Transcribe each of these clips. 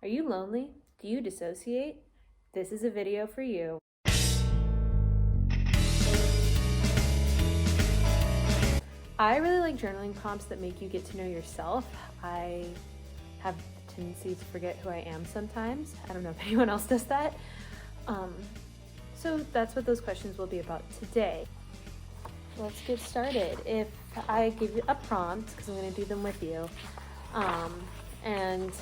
Are you lonely? Do you dissociate? This is a video for you. I really like journaling prompts that make you get to know yourself. I have the tendency to forget who I am sometimes. I don't know if anyone else does that. So that's what those questions will be about today. Let's get started. If I give you a prompt, because I'm going to do them with you, and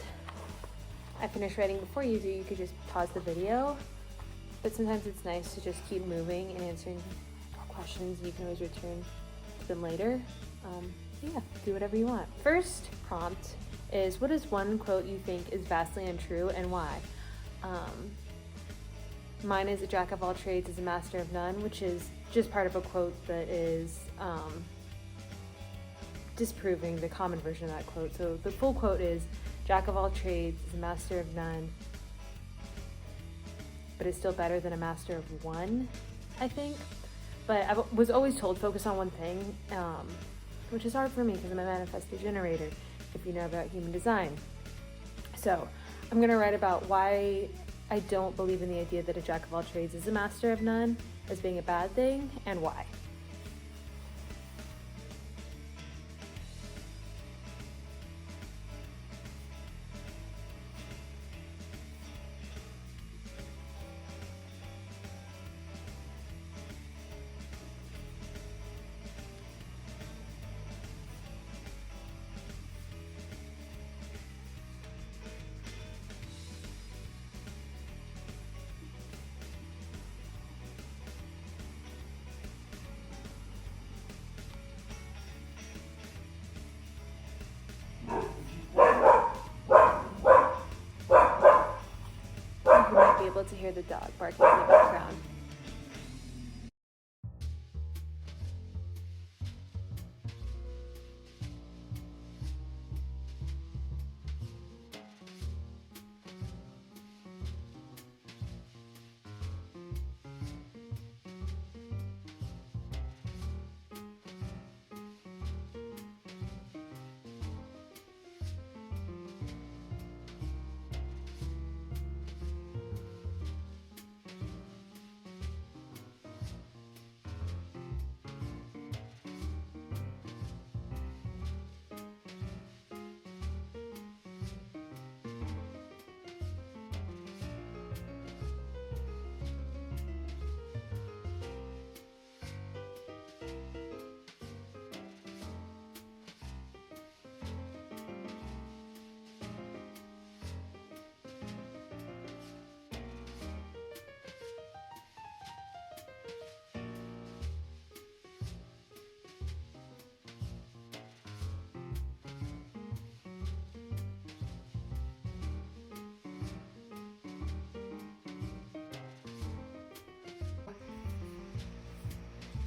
I finish writing before you do, you could just pause the video. But sometimes it's nice to just keep moving and answering questions. You can always return to them later. Yeah, do whatever you want. First prompt is, what is one quote you think is vastly untrue and why? Mine is, a jack of all trades is a master of none, which is just part of a quote that is disproving the common version of that quote. So the full quote is, jack of all trades is a master of none, but it's still better than a master of one, I think. But I was always told focus on one thing, which is hard for me because I'm a manifestor generator, if you know about human design. So I'm going to write about why I don't believe in the idea that a jack of all trades is a master of none as being a bad thing, and why. You might be able to hear the dog barking in the background.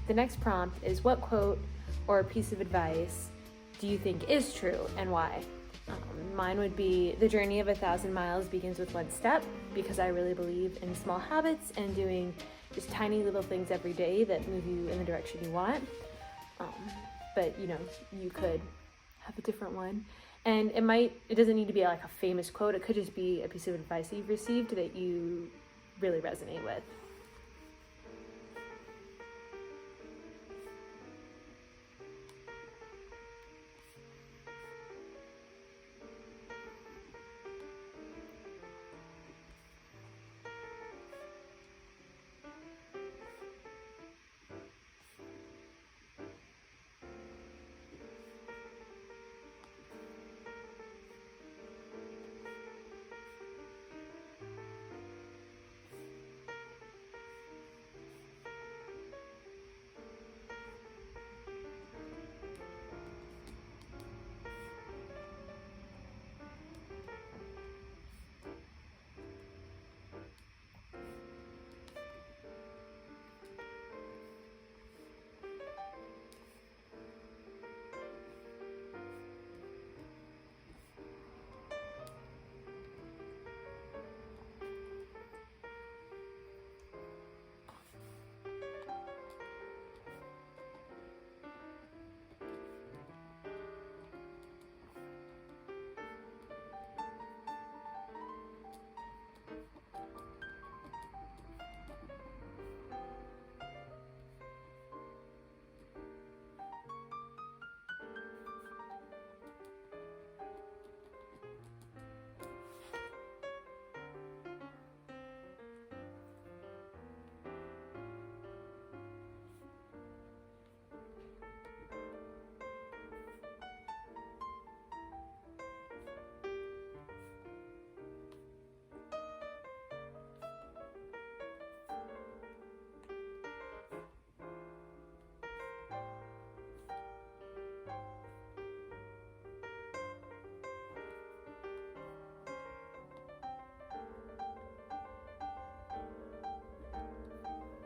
The next prompt is, what quote or piece of advice do you think is true and why? Mine would be, the journey of 1,000 miles begins with one step, because I really believe in small habits and doing just tiny little things every day that move you in the direction you want. But you could have a different one. And it doesn't need to be like a famous quote. It could just be a piece of advice that you've received that you really resonate with.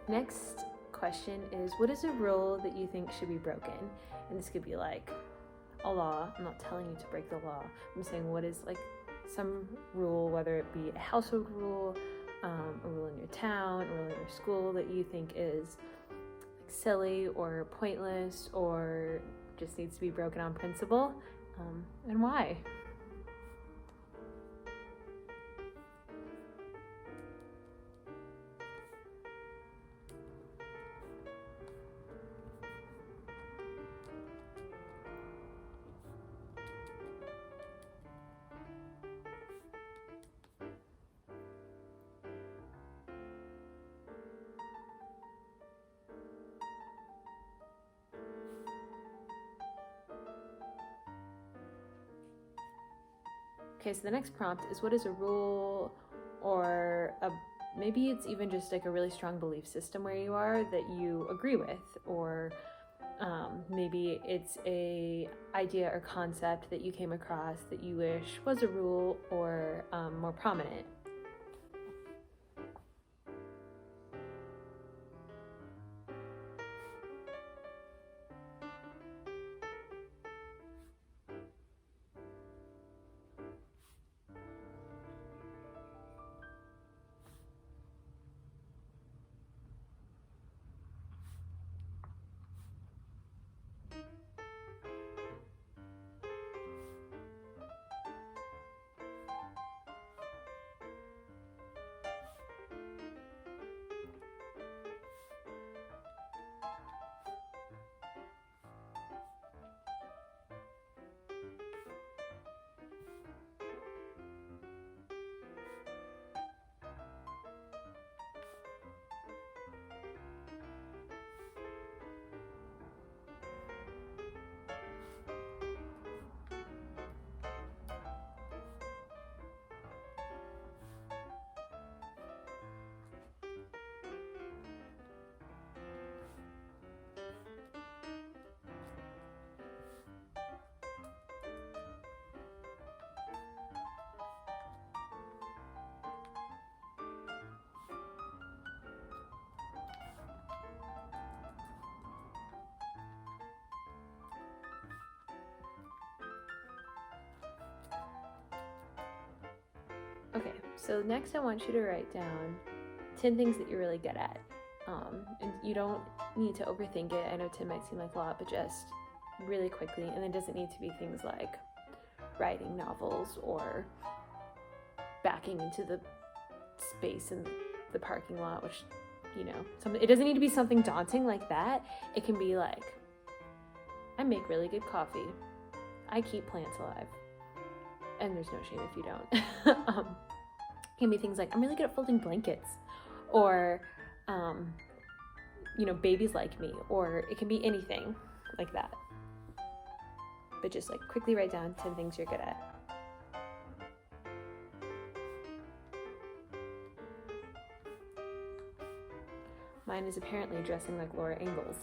Next question is, what is a rule that you think should be broken? And this could be like a law. I'm not telling you to break the law. I'm saying what is like some rule, whether it be a household rule, a rule in your town, a rule in your school that you think is like silly or pointless or just needs to be broken on principle, and why? Okay, so the next prompt is, what is a rule or maybe it's even just like a really strong belief system where you are that you agree with, or maybe it's a idea or concept that you came across that you wish was a rule or more prominent. Okay, so next I want you to write down 10 things that you're really good at. And you don't need to overthink it. I know 10 might seem like a lot, but just really quickly. And it doesn't need to be things like writing novels or backing into the space in the parking lot, which, it doesn't need to be something daunting like that. It can be like, I make really good coffee. I keep plants alive. And there's no shame if you don't. It can be things like, I'm really good at folding blankets, or, babies like me, or it can be anything like that. But just like quickly write down 10 things you're good at. Mine is apparently dressing like Laura Ingalls.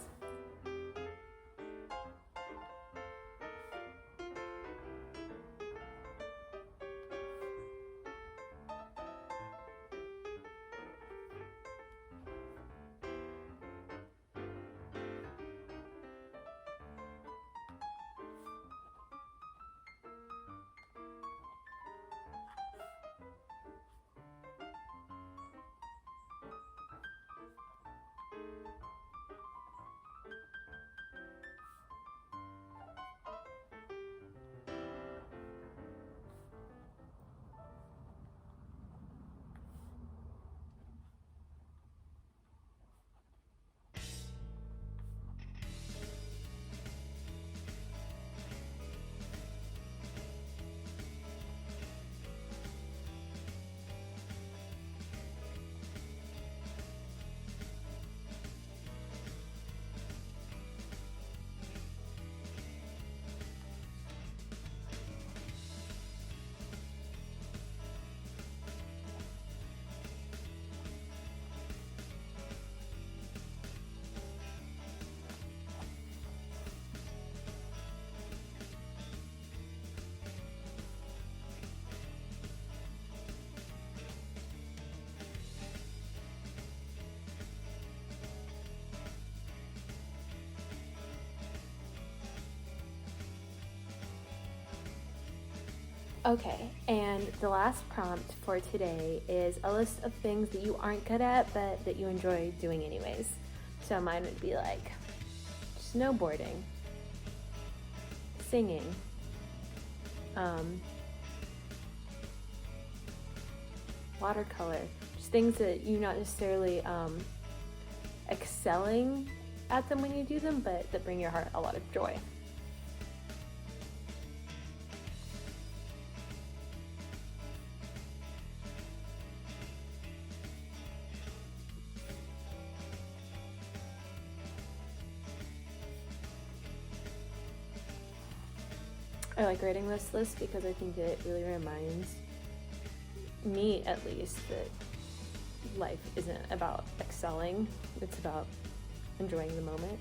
Okay, and the last prompt for today is a list of things that you aren't good at but that you enjoy doing anyways. So mine would be like snowboarding, singing, watercolor, just things that you're not necessarily excelling at them when you do them, but that bring your heart a lot of joy. I like writing this list because I think it really reminds me, at least, that life isn't about excelling, it's about enjoying the moment.